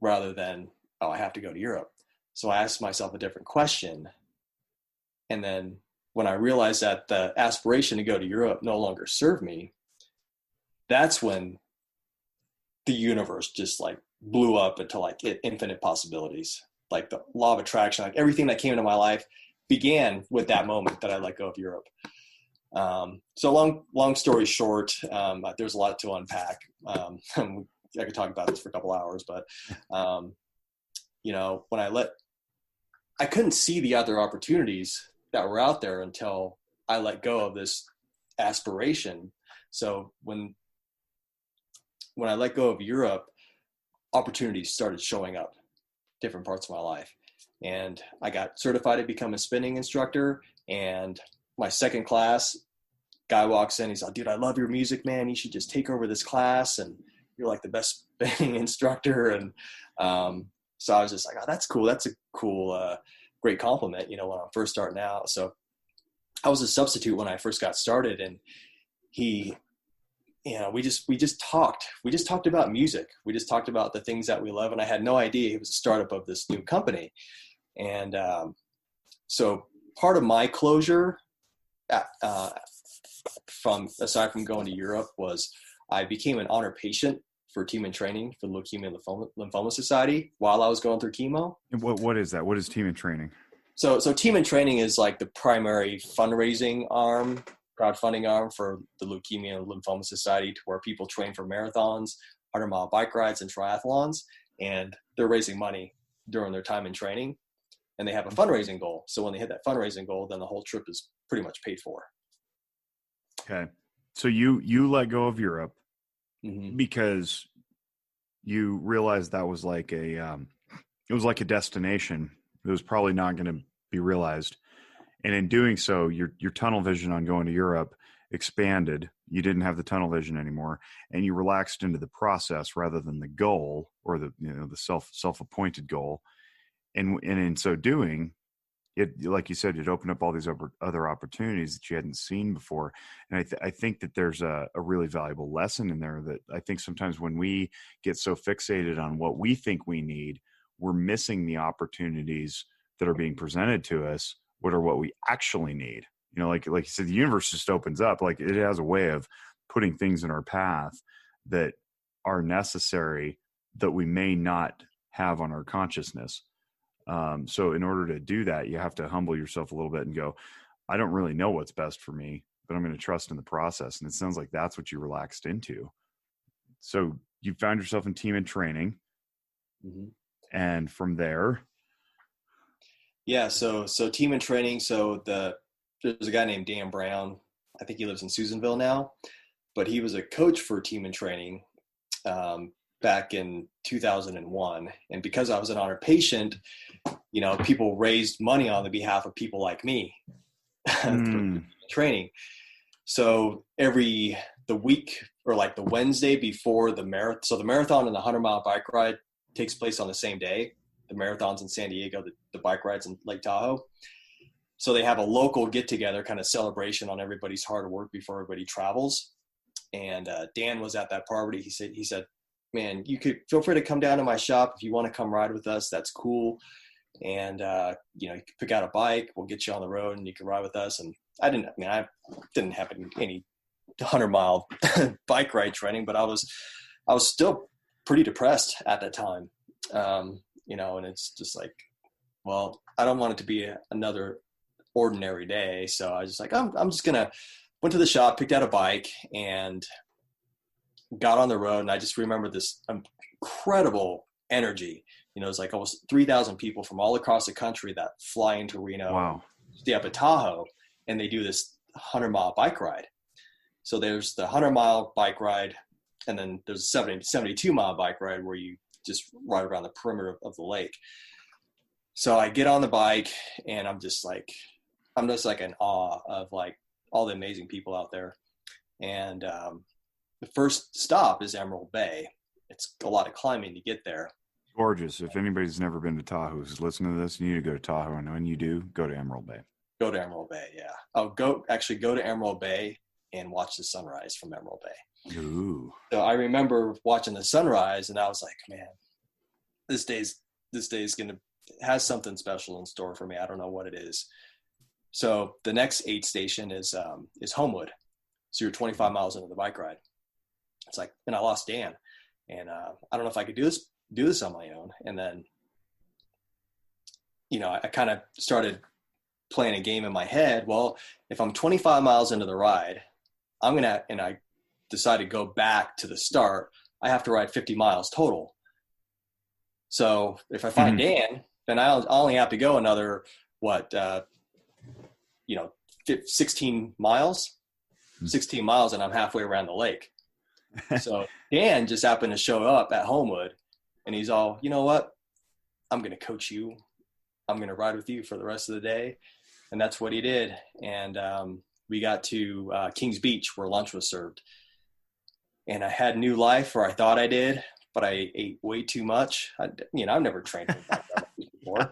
rather than, oh, I have to go to Europe. So I asked myself a different question. And then when I realized that the aspiration to go to Europe no longer served me, that's when the universe just like blew up into like infinite possibilities. Like the law of attraction, like everything that came into my life began with that moment that I let go of Europe. So long story short, there's a lot to unpack. I could talk about this for a couple hours, but, when I couldn't see the other opportunities that were out there until I let go of this aspiration. So when I let go of Europe, opportunities started showing up different parts of my life. And I got certified to become a spinning instructor. And my second class, guy walks in, he's like, dude, I love your music, man. You should just take over this class. And you're like the best spinning instructor. And so I was just like, oh, that's cool. That's a cool, great compliment, when I'm first starting out. So I was a substitute when I first got started, and we just talked about music. We just talked about the things that we love. And I had no idea he was a startup of this new company. And so part of my closure aside from going to Europe was I became an honored patient for Team in Training for the Leukemia and Lymphoma Society while I was going through chemo. And what is that? What is Team in Training? So Team in Training is like the primary fundraising arm, crowdfunding arm for the Leukemia and Lymphoma Society, to where people train for marathons, 100-mile bike rides, and triathlons, and they're raising money during their time in training, and they have a fundraising goal. So when they hit that fundraising goal, then the whole trip is pretty much paid for. Okay. So you let go of Europe mm-hmm. because you realized that was like it was like a destination. It was probably not going to be realized. And in doing so, your tunnel vision on going to Europe expanded. You didn't have the tunnel vision anymore, and you relaxed into the process rather than the goal, or the self-appointed goal. And in so doing, it, like you said, it opened up all these other opportunities that you hadn't seen before. And I think that there's a really valuable lesson in there, that I think sometimes when we get so fixated on what we think we need, we're missing the opportunities that are being presented to us, what we actually need. Like you said, the universe just opens up. Like, it has a way of putting things in our path that are necessary that we may not have on our consciousness. So in order to do that, you have to humble yourself a little bit and go, I don't really know what's best for me, but I'm going to trust in the process. And it sounds like that's what you relaxed into. So you found yourself in Team in Training. Mm-hmm. And from there. Yeah. So Team in Training. So there's a guy named Dan Brown. I think he lives in Susanville now, but he was a coach for Team in Training, back in 2001. And because I was an honored patient, people raised money on the behalf of people like me for training. So the week, or like the Wednesday before the marathon, so the marathon and the 100-mile bike ride takes place on the same day. The marathon's in San Diego, the bike ride's in Lake Tahoe. So they have a local get-together kind of celebration on everybody's hard work before everybody travels. And Dan was at that party. He said, man, you could feel free to come down to my shop if you want to come ride with us. That's cool. And you can pick out a bike. We'll get you on the road and you can ride with us. And I didn't have any 100-mile bike ride training, but I was still pretty depressed at that time. And it's just like, well, I don't want it to be another ordinary day. So I was just like, I'm just going to went to the shop, picked out a bike, and got on the road. And I just remember this incredible energy. It was like almost 3,000 people from all across the country that fly into Reno, wow, stay up at Tahoe, and they do this 100-mile bike ride. So there's the 100-mile bike ride, and then there's a 72-mile bike ride where you just ride around the perimeter of the lake. So I get on the bike, and I'm just like in awe of like all the amazing people out there. And the first stop is Emerald Bay. It's a lot of climbing to get there. Gorgeous. If anybody's never been to Tahoe who's listening to this, you need to go to Tahoe. And when you do, go to Emerald Bay. Go to Emerald Bay, yeah. Go to Emerald Bay and watch the sunrise from Emerald Bay. Ooh. So I remember watching the sunrise, and I was like, man, this day's gonna has something special in store for me. I don't know what it is. So the next aid station is Homewood. So you're 25 miles into the bike ride. It's like, and I lost Dan, and I don't know if I could do this on my own. And then, I kind of started playing a game in my head. Well, if I'm 25 miles into the ride, and I decide to go back to the start, I have to ride 50 miles total. So if I find Dan, then I only have to go another, 16 miles, and I'm halfway around the lake. So Dan just happened to show up at Homewood, and he's all, you know what? I'm going to coach you. I'm going to ride with you for the rest of the day. And that's what he did. And we got to Kings Beach, where lunch was served. And I had new life, or I thought I did, but I ate way too much. I've never trained before.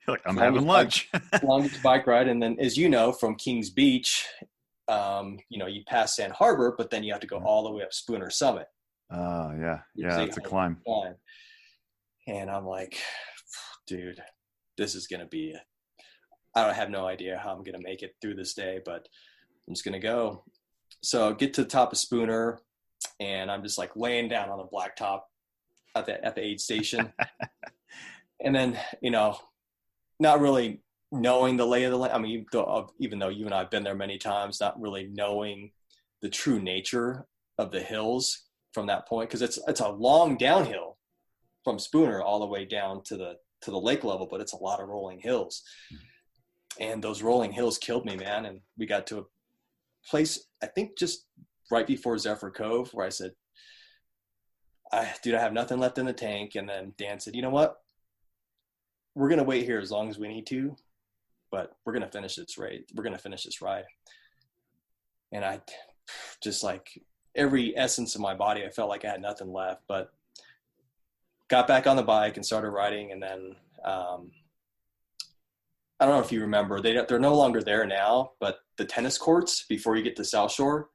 Like, I'm having lunch. Longest bike ride. And then, as you know, from Kings Beach, you pass Sand Harbor, but then you have to go all the way up Spooner Summit. Yeah. It's a climb. And I'm like, dude, this is going to be, I have no idea how I'm going to make it through this day, but I'm just going to go. So I get to the top of Spooner, and I'm just like laying down on the blacktop at the aid station. And then, not really knowing the lay of the land. I mean, even though you and I have been there many times, not really knowing the true nature of the hills from that point, because it's a long downhill from Spooner all the way down to the lake level, but it's a lot of rolling hills. And those rolling hills killed me, man. And we got to a place, I think just right before Zephyr Cove, where I said, I have nothing left in the tank. And then Dan said, you know what? We're going to wait here as long as we need to, but we're going to finish this ride. We're going to finish this ride. And I just, like, every essence of my body, I felt like I had nothing left, but got back on the bike and started riding. And then, I don't know if you remember, they're no longer there now, but the tennis courts before you get to South Shore,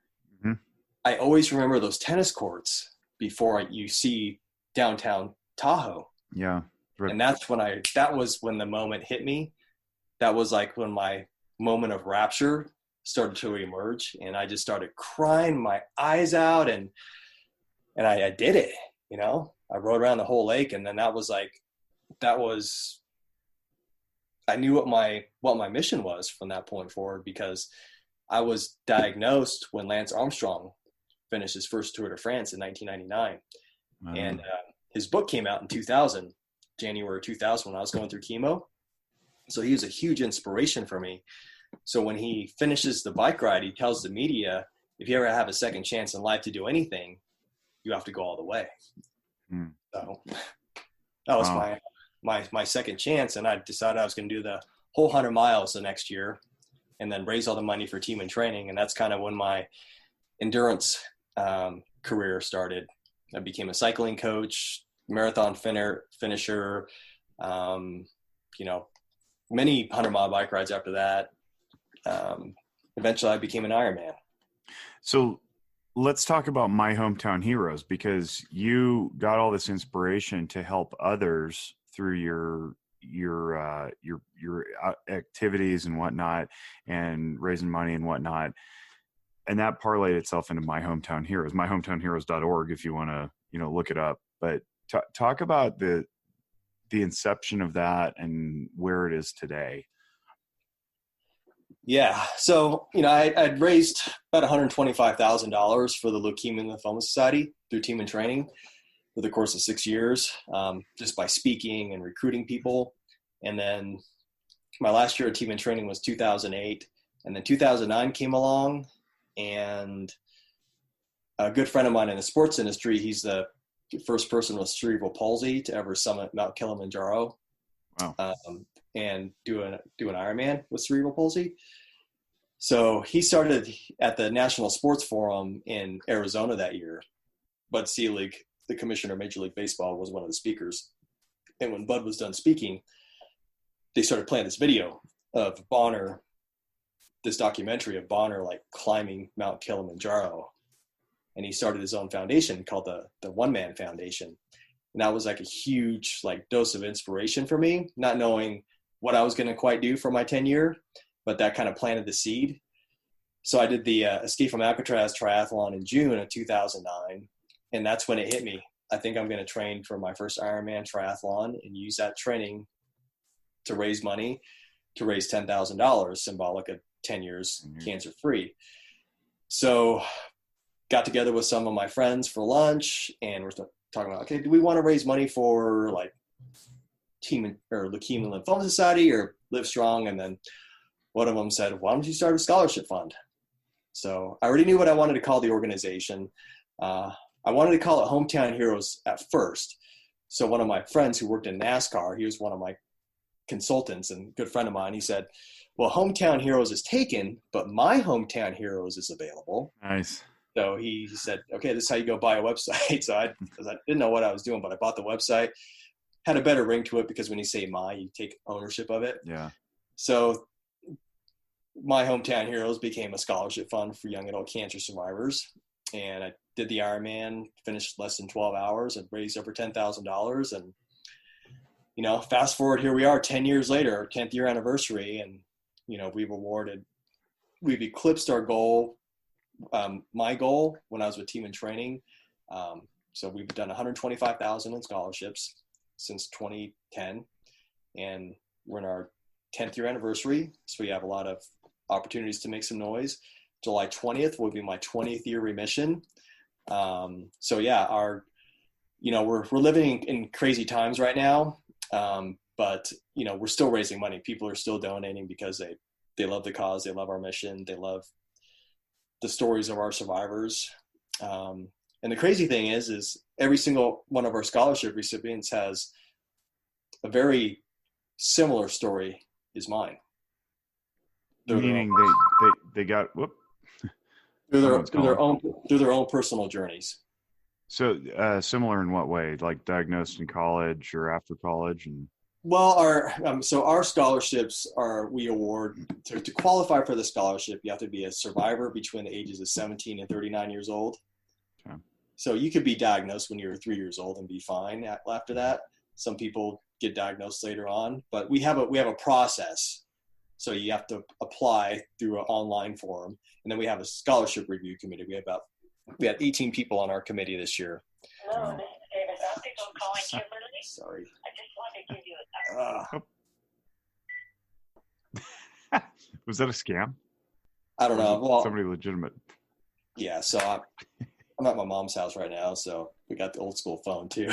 I always remember those tennis courts before you see downtown Tahoe. Yeah. Right. And that was when the moment hit me. That was like when my moment of rapture started to emerge, and I just started crying my eyes out, and I did it, I rode around the whole lake. And then I knew what my mission was from that point forward, because I was diagnosed when Lance Armstrong finished his first Tour de France in 1999. Wow. And his book came out in 2000. January 2000, when I was going through chemo. So he was a huge inspiration for me. So when he finishes the bike ride, he tells the media, if you ever have a second chance in life to do anything, you have to go all the way. So that was my second chance. And I decided I was going to do the whole 100 miles the next year, and then raise all the money for team and training. And that's kind of when my endurance career started. I became a cycling coach, marathon finisher, many 100-mile bike rides after that. Eventually I became an Ironman. So let's talk about My Hometown Heroes, because you got all this inspiration to help others through your activities and whatnot, and raising money and whatnot. And that parlayed itself into My Hometown Heroes, myhometownheroes.org, if you want to, look it up. But talk about the inception of that and where it is today. Yeah. So, I'd raised about $125,000 for the Leukemia and Lymphoma Society through team and training for the course of 6 years, just by speaking and recruiting people. And then my last year of team and training was 2008. And then 2009 came along, and a good friend of mine in the sports industry, he's the first person with cerebral palsy to ever summit Mount Kilimanjaro. Wow. And do an Ironman with cerebral palsy. So he started at the National Sports Forum in Arizona that year. Bud Selig, the commissioner of Major League Baseball, was one of the speakers. And when Bud was done speaking, they started playing this video of Bonner, this documentary of Bonner, like, climbing Mount Kilimanjaro. And he started his own foundation called the One Man Foundation. And that was like a huge like dose of inspiration for me, not knowing what I was going to quite do for my 10-year, but that kind of planted the seed. So I did the Escape from Alcatraz triathlon in June of 2009. And that's when it hit me. I think I'm going to train for my first Ironman triathlon and use that training to raise money, to raise $10,000, symbolic of 10 years cancer free. So got together with some of my friends for lunch, and we're talking about, okay, do we want to raise money for like Leukemia and Lymphoma Society or Live Strong? And then one of them said, why don't you start a scholarship fund? So I already knew what I wanted to call the organization. I wanted to call it Hometown Heroes at first. So one of my friends who worked in NASCAR, he was one of my consultants and good friend of mine. He said, well, Hometown Heroes is taken, but my Hometown Heroes is available. Nice. So he said, okay, this is how you go buy a website. So I didn't know what I was doing, but I bought the website. Had a better ring to it because when you say my, you take ownership of it. Yeah. So my Hometown Heroes became a scholarship fund for young adult cancer survivors. And I did the Ironman, finished less than 12 hours and raised over $10,000. And, you know, fast forward, here we are 10 years later, our 10th year anniversary. And, you know, we've eclipsed our goal, my goal when I was with Team in Training. So we've done 125,000 in scholarships since 2010. And we're in our 10th year anniversary. So we have a lot of opportunities to make some noise. July 20th will be my 20th year remission. So yeah, we're living in crazy times right now. But you know, we're still raising money. People are still donating because they love the cause. They love our mission. They love the stories of our survivors. And the crazy thing is every single one of our scholarship recipients has a very similar story as mine. Meaning they got through their own personal journeys. So similar in what way? Like diagnosed in college or after college? And well, our scholarships we award to qualify for the scholarship. You have to be a survivor between the ages of 17 and 39 years old. Okay. So you could be diagnosed when you're 3 years old and be fine after that. Some people get diagnosed later on, but we have a process. So you have to apply through an online form, and then we have a scholarship review committee. We had 18 people on our committee this year. Hello, this is David Optical calling Kimberly. Sorry. I just wanted to give you Was that a scam? I don't know. Well, somebody legitimate. Yeah. So I'm at my mom's house right now, so we got the old school phone too.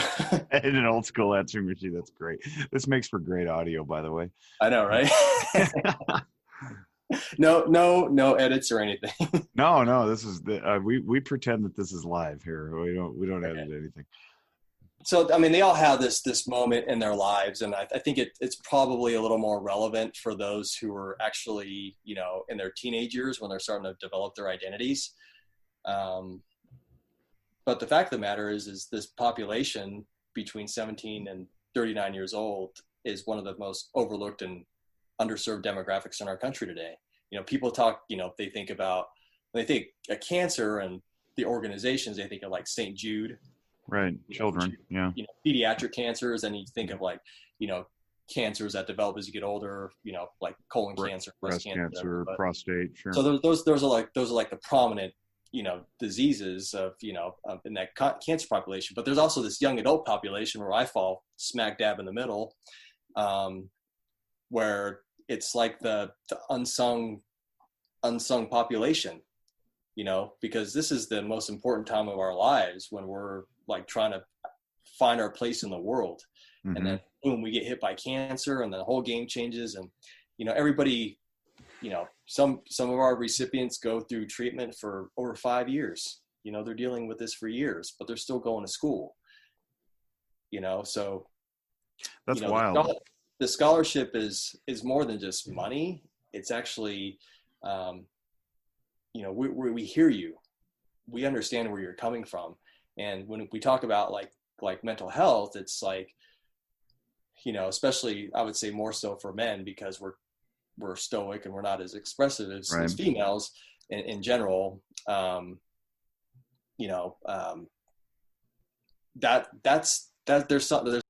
And an old school answering machine. That's great. This makes for great audio, by the way. I know, right? No edits or anything. No. This is we pretend that this is live here. We don't edit anything. So I mean, they all have this moment in their lives, and I think it's probably a little more relevant for those who are actually, you know, in their teenage years when they're starting to develop their identities. But the fact of the matter is this population between 17 and 39 years old is one of the most overlooked and underserved demographics in our country today. You know, people talk, you know, they think of cancer and the organizations, they think of like St. Jude. Right. Children. Yeah. You know, pediatric cancers. And you think of like, you know, cancers that develop as you get older, you know, like colon cancer, breast cancer, prostate. Sure. So those are like the prominent, you know, diseases of, you know, in that cancer population. But there's also this young adult population where I fall smack dab in the middle, where it's like the unsung population, you know, because this is the most important time of our lives when we're like trying to find our place in the world. Mm-hmm. And then boom, we get hit by cancer and the whole game changes. And, you know, everybody, you know, some of our recipients go through treatment for over 5 years. You know, they're dealing with this for years, but they're still going to school, you know, so that's, you know, wild. The scholarship is more than just money. It's actually, you know, we hear you, we understand where you're coming from. And when we talk about like mental health, it's like, you know, especially I would say more so for men because we're stoic and we're not as expressive as females in general. You know, that's that there's something